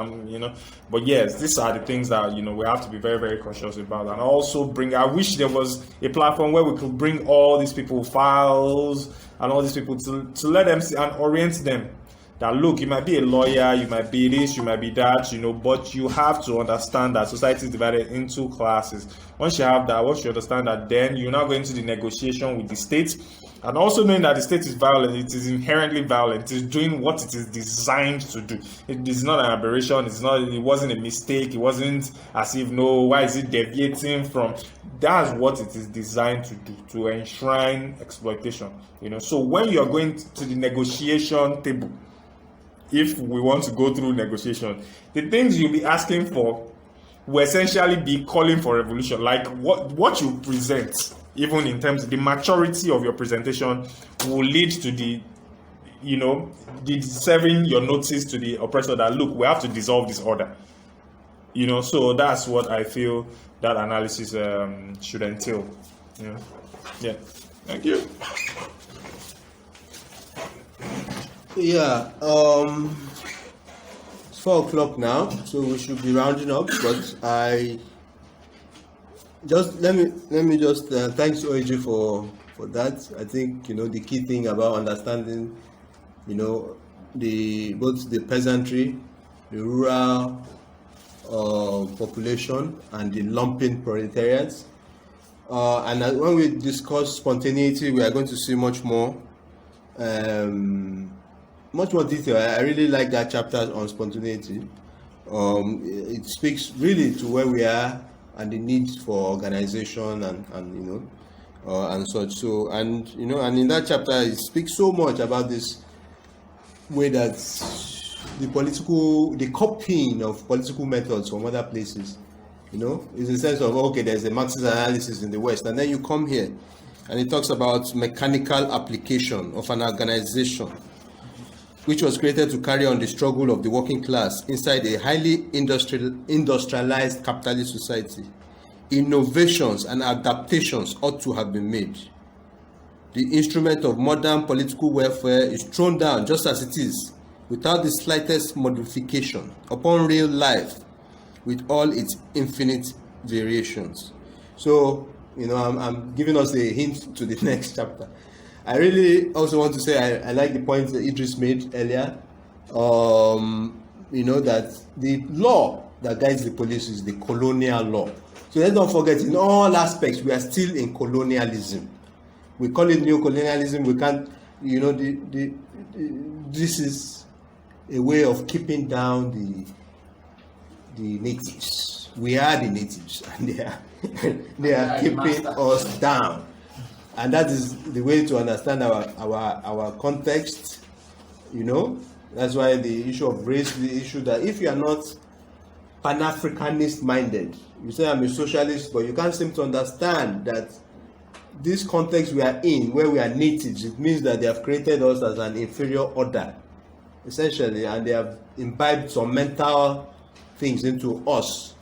[SPEAKER 1] But yes, these are the things that we have to be very, very cautious about. And also I wish there was a platform where we could bring all these people files and all these people to let them see and orient them. That look, you might be a lawyer, you might be this, you might be that, but you have to understand that society is divided into classes. Once you have that, once you understand that, then you're now going to the negotiation with the state, and also knowing that the state is violent, it is inherently violent, it is doing what it is designed to do. It is not an aberration, it wasn't a mistake, it wasn't as if, why is it deviating from? That's what it is designed to do, to enshrine exploitation. So when you're going to the negotiation table, if we want to go through negotiation, the things you'll be asking for will essentially be calling for revolution. Like what you present, even in terms of the maturity of your presentation, will lead to the serving your notice to the oppressor that, look, we have to dissolve this order. So that's what I feel that analysis should entail. Yeah. Thank you.
[SPEAKER 3] Yeah, it's 4 o'clock now, so we should be rounding up. But let me just thanks OAG for that. I think the key thing about understanding both the peasantry, the rural population, and the lumping proletariats. And when we discuss spontaneity, we are going to see much more detail. I really like that chapter on spontaneity. It speaks really to where we are and the needs for organization and such. So and in that chapter it speaks so much about this way that the copying of political methods from other places, is a sense of, okay, there's a Marxist analysis in the West, and then you come here and it talks about mechanical application of an organization which was created to carry on the struggle of the working class inside a highly industrialized capitalist society. Innovations and adaptations ought to have been made. The instrument of modern political welfare is thrown down just as it is, without the slightest modification, upon real life, with all its infinite variations. So, I'm giving us a hint to the next chapter. I really also want to say I like the point that Idris made earlier. That the law that guides the police is the colonial law. So let's not forget, in all aspects, we are still in colonialism. We call it neo-colonialism. We can't, this is a way of keeping down the natives. We are the natives, and they are keeping us down. And that is the way to understand our context. That's why the issue of race, the issue that if you are not Pan-Africanist minded, you say I'm a socialist, but you can't seem to understand that this context we are in, where we are natives, it means that they have created us as an inferior order, essentially, and they have imbibed some mental things into us.